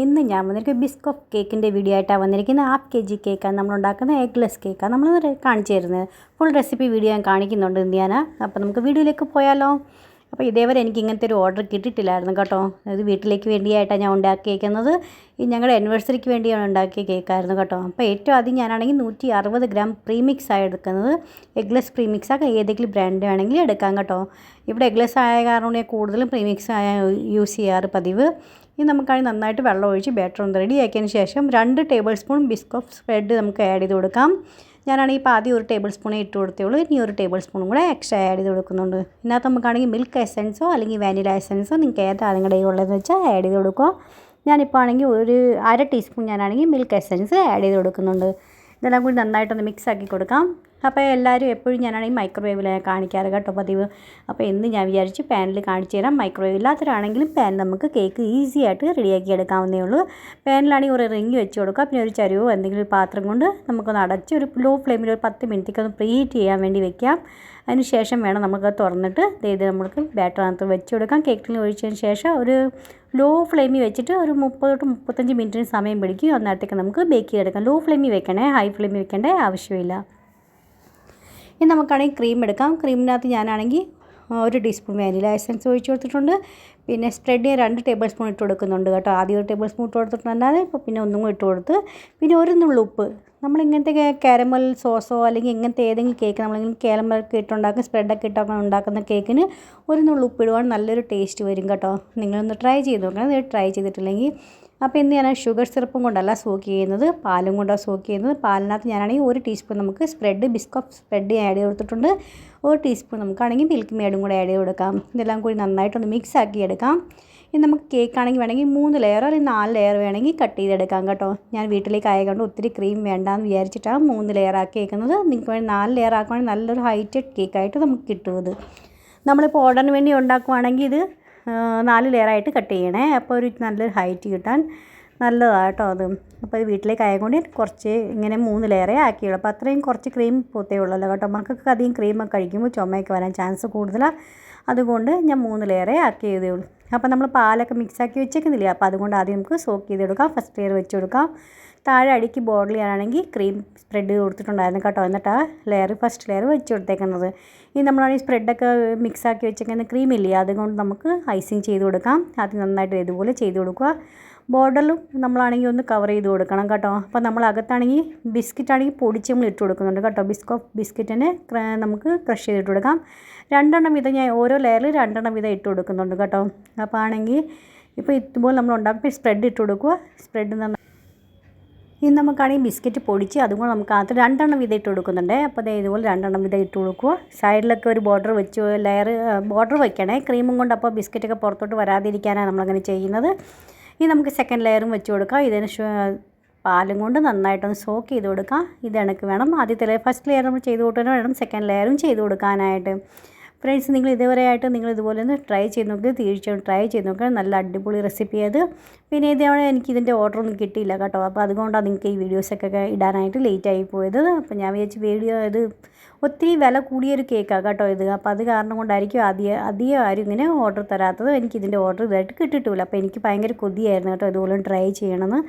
ഇന്ന് ഞാൻ വന്നിരിക്കുന്നത് ബിസ്കോഫ് കേക്കിൻ്റെ വീഡിയോ ആയിട്ടാണ് വന്നിരിക്കുന്നത്. 1/2 kg കേക്കാണ് നമ്മളുണ്ടാക്കുന്നത്. എഗ്ലെസ് കേക്കാണ് നമ്മൾ കാണിച്ചു തരുന്നത്. ഫുൾ റെസിപ്പി വീഡിയോ ഞാൻ കാണിക്കുന്നുണ്ട് ഇന്ന് ഞാൻ. അപ്പോൾ നമുക്ക് വീഡിയോയിലേക്ക് പോയാലോ. അപ്പോൾ ഇതേവരെ എനിക്ക് ഇങ്ങനത്തെ ഒരു ഓർഡർ കിട്ടിയിട്ടില്ലായിരുന്നു കേട്ടോ. അത് വീട്ടിലേക്ക് വേണ്ടിയായിട്ടാണ് ഞാൻ ഉണ്ടാക്കിയേക്കുന്നത്. ഈ ഞങ്ങളുടെ ആനിവേഴ്സറിക്ക് വേണ്ടിയാണ് ഉണ്ടാക്കിയ കേക്കായിരുന്നു കേട്ടോ. അപ്പോൾ ഏറ്റവും ആദ്യം ഞാനാണെങ്കിൽ 160 ഗ്രാം പ്രീമിക്സാണ് എടുക്കുന്നത്. എഗ്ലെസ് പ്രീമിക്സാണ്, ഏതെങ്കിലും ബ്രാൻഡ് വേണമെങ്കിൽ എടുക്കാം കേട്ടോ. ഇവിടെ എഗ്ലെസ് ആയ കാരണം കൂടുതലും പ്രീമിക്സ് യൂസ് ചെയ്യാറ് പതിവ്. ഇനി നമുക്കാണെങ്കിൽ നന്നായിട്ട് വെള്ളം ഒഴിച്ച് ബാറ്റർ ഒന്ന് റെഡിയാക്കിയതിന് ശേഷം 2 ടേബിൾ സ്പൂൺ ബിസ്കോഫ് സ്പ്രെഡ് നമുക്ക് ആഡ് ചെയ്ത് കൊടുക്കാം. ഞാനാണെങ്കിൽ ഇപ്പോൾ ആദ്യം 1 ടേബിൾ സ്പൂണേ ഇട്ട് കൊടുത്തേയുള്ളൂ. ഇനി 1 ടേബിൾ സ്പൂണും കൂടെ എക്സ്ട്രാ ആഡ് ചെയ്ത് കൊടുക്കുന്നുണ്ട്. ഇതിനകത്ത് നമുക്കാണെങ്കിൽ മിൽക്ക് എസൻസോ അല്ലെങ്കിൽ വാനില എസൻസോ നിങ്ങൾക്ക് ഏതാണ് നിങ്ങളുടെ ഉള്ളതെന്ന് വെച്ചാൽ ആഡ് ചെയ്ത് കൊടുക്കുക. ഞാനിപ്പോൾ ആണെങ്കിൽ 1/2 ടീസ്പൂൺ ഞാനാണെങ്കിൽ മിൽക്ക് എസൻസ് ആഡ് ചെയ്ത് കൊടുക്കുന്നുണ്ട്. ഇതെല്ലാം കൂടി നന്നായിട്ടൊന്ന് മിക്സ് ആക്കി കൊടുക്കാം. അപ്പോൾ എല്ലാവരും എപ്പോഴും ഞാനാണെങ്കിൽ മൈക്രോവേവിലാണ് കാണിക്കാറ് കേട്ടോ പതിവ്. അപ്പോൾ ഇന്ന് ഞാൻ വിചാരിച്ചു പാനിൽ കാണിച്ചു തരാം. മൈക്രോവേവ് ഇല്ലാത്തവരാണെങ്കിലും പാൻ നമുക്ക് കേക്ക് ഈസി ആയിട്ട് റെഡിയാക്കി എടുക്കാവുന്നേ ഉള്ളൂ. പാനിലാണെങ്കിൽ ഒരു റിങ് വെച്ച് കൊടുക്കുക. പിന്നെ ഒരു ചരുവോ എന്തെങ്കിലും ഒരു പാത്രം കൊണ്ട് നമുക്കൊന്ന് അടച്ച് ഒരു ലോ ഫ്ലെയിമിൽ ഒരു 10 മിനിറ്റൊക്കെ ഒന്ന് പ്രീഹീറ്റ് ചെയ്യാൻ വേണ്ടി വെക്കാം. അതിന് ശേഷം വേണം നമുക്ക് തുറന്നിട്ട് ഇത് നമുക്ക് ബാറ്ററിനകത്ത് വെച്ച് കൊടുക്കാം. കേക്കിൽ ഒഴിച്ചതിന് ശേഷം ഒരു ലോ ഫ്ലെയിമിൽ വെച്ചിട്ട് ഒരു 30 to 35 മിനിറ്റിന് സമയം പിടിക്കും. അന്നേരത്തേക്ക് നമുക്ക് ബേക്ക് ചെയ്തെടുക്കാം. ലോ ഫ്ലെയിമിൽ വെക്കണേ, ഹൈ ഫ്ലെയിമിൽ വെക്കേണ്ട ആവശ്യമില്ല. ഇനി നമുക്കാണെങ്കിൽ ക്രീം എടുക്കാം. ക്രീമിനകത്ത് ഞാനാണെങ്കിൽ 1 ടീസ്പൂൺ വാനില എസൻസ് ഒഴിച്ച് കൊടുത്തിട്ടുണ്ട്. പിന്നെ സ്പ്രെഡ് 2 ടേബിൾ സ്പൂൺ ഇട്ട് കൊടുക്കുന്നുണ്ട് കേട്ടോ. ആദ്യം 1 ടേബിൾ സ്പൂൺ ഇട്ട് കൊടുത്തിട്ടുണ്ടായിരുന്നു. ഇപ്പോൾ പിന്നെ ഒന്നും കൂടി ഇട്ട് കൊടുത്ത് പിന്നെ 1 നുള്ളു ഉപ്പ്. നമ്മളിങ്ങനത്തെ കാരമൽ സോസോ അല്ലെങ്കിൽ ഇങ്ങനത്തെ ഏതെങ്കിലും കേക്ക് നമ്മളിങ്ങനെ കാരമലൊക്കെ ഇട്ടുണ്ടാക്കും, സ്പ്രെഡൊക്കെ ഇട്ടൊക്കെ ഉണ്ടാക്കുന്ന കേക്കിന് 1 നുള്ളു ഉപ്പ് ഇടുവാണ് നല്ലൊരു ടേസ്റ്റ് വരും കേട്ടോ. നിങ്ങളൊന്ന് ട്രൈ ചെയ്ത് നോക്കണം. ഇത് ട്രൈ ചെയ്തിട്ടില്ലെങ്കിൽ. അപ്പോൾ ഇന്ന് ഞാൻ ഷുഗർ സിറപ്പും കൊണ്ടല്ല സോക്ക് ചെയ്യുന്നത്, പാലും കൊണ്ടാണ് സോക്ക് ചെയ്യുന്നത്. പാലിനകത്ത് ഞാനാണെങ്കിൽ 1 ടീസ്പൂൺ നമുക്ക് ബിസ്കോഫ് സ്പ്രെഡ് ആഡ് ചെയ്ത് കൊടുത്തിട്ടുണ്ട്. 1 ടീസ്പൂൺ നമുക്കാണെങ്കിൽ മിൽക്ക് മേഡും കൂടെ ആഡ് ചെയ്ത് കൊടുക്കാം. ഇതെല്ലാം കൂടി നന്നായിട്ടൊന്ന് മിക്സ് ആക്കി എടുക്കാം. ഇനി നമുക്ക് കേക്കാണെങ്കിൽ വേണമെങ്കിൽ 3 ലെയറോ അല്ലെങ്കിൽ 4 ലെയർ വേണമെങ്കിൽ കട്ട് ചെയ്തെടുക്കാം കേട്ടോ. ഞാൻ വീട്ടിലേക്ക് ആയതുകൊണ്ട് ഒത്തിരി ക്രീം വേണ്ടാന്ന് വിചാരിച്ചിട്ടാണ് 3 ലെയർ ആക്കിയേക്കുന്നത്. നിങ്ങൾക്ക് വേണമെങ്കിൽ 4 ലെയർ ആക്കുവാണെങ്കിൽ നല്ലൊരു ഹൈറ്റഡ് കേക്കായിട്ട് നമുക്ക് കിട്ടും. ഇത് നമ്മളിപ്പോൾ ഓർഡറിന് വേണ്ടി ഉണ്ടാക്കുവാണെങ്കിൽ ഇത് 4 ലെയറായിട്ട് കട്ട് ചെയ്യണേ. അപ്പോൾ ഒരു നല്ലൊരു ഹൈറ്റ് കിട്ടാൻ നല്ലതാണ് കേട്ടോ അത്. അപ്പോൾ ഇത് വീട്ടിലേക്ക് ആയതുകൊണ്ട് കുറച്ച് ഇങ്ങനെ 3 ലെയറേ ആക്കിയുള്ളൂ. അപ്പോൾ അത്രയും കുറച്ച് ക്രീം പോത്തേ ഉള്ളല്ലോ കേട്ടോ. മക്കൾക്ക് അധികം ക്രീമൊക്കെ കഴിക്കുമ്പോൾ ചുമയൊക്കെ വരാൻ ചാൻസ് കൂടുതലാണ്. അതുകൊണ്ട് ഞാൻ 3 ലെയറേ ആക്കി ചെയ്തേ ഉള്ളൂ. അപ്പോൾ നമ്മൾ പാലൊക്കെ മിക്സാക്കി വെച്ചേക്കുന്നില്ല. അപ്പോൾ അതുകൊണ്ട് ആദ്യം നമുക്ക് സോക്ക് ചെയ്തെടുക്കാം. ഫസ്റ്റ് ലെയർ വെച്ച് കൊടുക്കാം. താഴെ അടിക്ക് ബോർഡിലാണെങ്കിൽ ക്രീം സ്പ്രെഡ് കൊടുത്തിട്ടുണ്ടായിരുന്നു കേട്ടോ. എന്നിട്ടാണ് ഫസ്റ്റ് ലെയർ വെച്ച് കൊടുത്തേക്കുന്നത്. ഇനി നമ്മളാണെങ്കിൽ സ്പ്രെഡൊക്കെ മിക്സാക്കി വെച്ചേക്കുന്ന ക്രീം ഇല്ലേ, അതുകൊണ്ട് നമുക്ക് ഐസിങ് ചെയ്ത് കൊടുക്കാം. ആദ്യം നന്നായിട്ട് ഇതുപോലെ ചെയ്ത് കൊടുക്കുക. ബോർഡറിലും നമ്മളാണെങ്കിൽ ഒന്ന് കവർ ചെയ്ത് കൊടുക്കണം കേട്ടോ. അപ്പോൾ നമ്മൾ അകത്താണെങ്കിൽ ബിസ്ക്കറ്റാണെങ്കിൽ പൊടിച്ച് നമ്മൾ ഇട്ട് കൊടുക്കുന്നുണ്ട് കേട്ടോ. ബിസ്ക്കറ്റിന് നമുക്ക് ക്രഷ് ചെയ്തിട്ട് കൊടുക്കാം. 2 എണ്ണം വീതം ഞാൻ ഓരോ ലെയറിൽ 2 എണ്ണം വീതം ഇട്ട് കൊടുക്കുന്നുണ്ട് കേട്ടോ. അപ്പോൾ ആണെങ്കിൽ ഇപ്പോൾ ഇതുപോലെ നമ്മൾ ഉണ്ടാക്കുമ്പോൾ സ്പ്രെഡ് ഇട്ട് കൊടുക്കുക. സ്പ്രെഡ് ഇനി നമുക്കാണെങ്കിൽ ബിസ്ക്കറ്റ് പൊടിച്ച് അതുകൊണ്ട് നമുക്ക് അകത്ത് 2 എണ്ണം വീതം ഇട്ട് കൊടുക്കുന്നുണ്ട്. അപ്പോൾ അതേ ഇതുപോലെ 2 എണ്ണം വീതം ഇട്ട് കൊടുക്കുക. സൈഡിലൊക്കെ ഒരു ബോർഡർ വെച്ച് ബോർഡർ വയ്ക്കണേ ക്രീമും കൊണ്ട്. അപ്പോൾ ബിസ്ക്കറ്റൊക്കെ പുറത്തോട്ട് വരാതിരിക്കാനാണ് നമ്മളങ്ങനെ ചെയ്യുന്നത്. ഇനി നമുക്ക് സെക്കൻഡ് ലെയറും വെച്ച് കൊടുക്കാം. ഇതിന് പാലും കൊണ്ട് നന്നായിട്ടൊന്ന് സോക്ക് ചെയ്ത് കൊടുക്കാം. ഇത് കണക്ക് വേണം. ആദ്യത്തെ ഫസ്റ്റ് ലെയർ നമ്മൾ ചെയ്ത് കൊടുത്തിട്ട് വേണം സെക്കൻഡ് ലെയറും ചെയ്ത് കൊടുക്കാനായിട്ട്. ഫ്രണ്ട്സ്, നിങ്ങൾ ഇതുവരെയായിട്ട് നിങ്ങൾ ഇതുപോലെ ഒന്ന് ട്രൈ ചെയ്ത് നോക്കി, തീർച്ചയായും ട്രൈ ചെയ്ത് നോക്കുക. നല്ല അടിപൊളി റെസിപ്പി അത്. പിന്നെ ഇതേപോലെ എനിക്കിതിൻ്റെ ഓർഡറൊന്നും കിട്ടിയില്ല കേട്ടോ. അപ്പോൾ അതുകൊണ്ടാണ് നിങ്ങൾക്ക് ഈ വീഡിയോസൊക്കെ ഇടാനായിട്ട് ലേറ്റായി പോയത്. അപ്പോൾ ഞാൻ വിചാരിച്ചു വീഡിയോ ഇത് ഒത്തിരി വില കൂടിയൊരു കേക്കാണ് കേട്ടോ ഇത്. അപ്പോൾ അത് കാരണം കൊണ്ടായിരിക്കും അധികം ആരും ഇങ്ങനെ ഓർഡർ തരാത്തത്. എനിക്കിതിൻ്റെ ഓർഡർ ഇതായിട്ട് കിട്ടിയിട്ടില്ല. അപ്പോൾ എനിക്ക് ഭയങ്കര കൊതിയായിരുന്നു കേട്ടോ ഇതുപോലെ ട്രൈ ചെയ്യണമെന്ന്.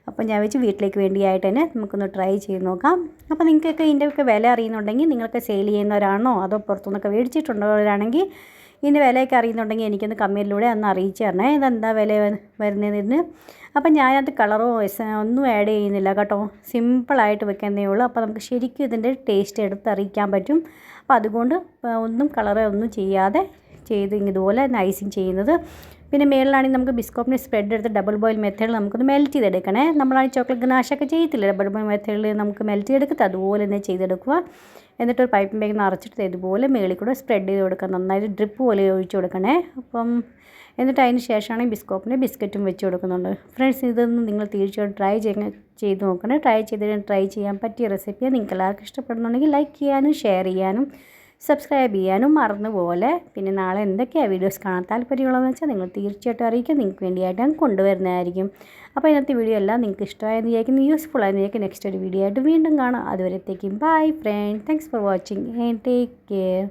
അപ്പോൾ ഞാൻ വെച്ച് വീട്ടിലേക്ക് വേണ്ടിയായിട്ട് തന്നെ നമുക്കൊന്ന് ട്രൈ ചെയ്ത് നോക്കാം. അപ്പോൾ നിങ്ങൾക്കൊക്കെ ഇതിൻ്റെയൊക്കെ വില അറിയുന്നുണ്ടെങ്കിൽ നിങ്ങൾക്ക് സെയിൽ ചെയ്യുന്നവരാണോ അതോ പുറത്തുനിന്നൊക്കെ മേടിച്ചിട്ടുള്ളവരാണെങ്കിൽ ഇതിൻ്റെ വിലയൊക്കെ അറിയുന്നുണ്ടെങ്കിൽ എനിക്കൊന്ന് കമൻറ്റിലൂടെ ഒന്ന് അറിയിച്ച് തരണേ. ഇതെന്താ വില വരുന്നതിന്. അപ്പം ഞാനത് കളറോ ഒന്നും ആഡ് ചെയ്യുന്നില്ല കേട്ടോ. സിമ്പിളായിട്ട് വെക്കുന്നേ ഉള്ളൂ. അപ്പോൾ നമുക്ക് ശരിക്കും ഇതിൻ്റെ ടേസ്റ്റ് എടുത്തറിയിക്കാൻ പറ്റും. അപ്പോൾ അതുകൊണ്ട് ഒന്നും കളറോ ഒന്നും ചെയ്യാതെ ഇതുപോലെ ഐസിങ് ചെയ്യുന്നത്. പിന്നെ മേളിലാണെങ്കിൽ നമുക്ക് ബിസ്കോപ്പിന് സ്പ്രെഡ് എടുത്ത് ഡബിൾ ബോയിൽ മെത്തേഡിൽ നമുക്കൊന്ന് മെൽറ്റ് ചെയ്തെടുക്കണേ. നമ്മളാണെങ്കിൽ ചോക്ലേറ്റ് ഗനാഷൊക്കെ ചെയ്യത്തില്ല, ഡബിൾ ബോയിൽ മെത്തേഡിൽ നമുക്ക് മെൽറ്റ് ചെയ്തെടുക്കുക. അതുപോലെ തന്നെ ചെയ്തെടുക്കുക. എന്നിട്ടൊരു പൈപ്പിംഗ് ബാഗ് നിറച്ചിട്ട് ഇതുപോലെ മേളിൽ കൂടെ സ്പ്രെഡ് ചെയ്ത് കൊടുക്കുക. നന്നായിട്ട് ഡ്രിപ്പ് പോലെ ഒഴിച്ച് കൊടുക്കണേ. അപ്പം എന്നിട്ട് അതിന് ശേഷമാണ് ബിസ്ക്കറ്റും വെച്ച് കൊടുക്കുന്നുണ്ട്. ഫ്രണ്ട്സ്, ഇതൊന്നും നിങ്ങൾ തീർച്ചയായിട്ടും ചെയ്ത് നോക്കണേ. ട്രൈ ചെയ്യാൻ പറ്റിയ റെസിപ്പിയാണ്. നിങ്ങൾക്ക് എല്ലാവർക്കും ഇഷ്ടപ്പെടുന്നുണ്ടെങ്കിൽ ലൈക്ക് ചെയ്യാനും ഷെയർ ചെയ്യാനും സബ്സ്ക്രൈബ് ചെയ്യാനും മറന്നുപോലെ. പിന്നെ നാളെ എന്തൊക്കെയാണ് വീഡിയോസ് കാണാൻ താല്പര്യമുള്ളതെന്ന് വെച്ചാൽ നിങ്ങൾ തീർച്ചയായിട്ടും അറിയിക്കുക. നിങ്ങൾക്ക് വേണ്ടിയായിട്ട് ഞാൻ കൊണ്ടുവരുന്നതായിരിക്കും. അപ്പോൾ ഇന്നത്തെ വീഡിയോ എല്ലാം നിങ്ങൾക്ക് ഇഷ്ടമായെന്ന് വിചാരിക്കുന്നു, യൂസ്ഫുൾ ആയെന്ന് വിചാരിക്കും. നെക്സ്റ്റ് ഒരു വീഡിയോ ആയിട്ട് വീണ്ടും കാണാം. അതുവരത്തേക്കും bye friends. Thanks for watching and take care.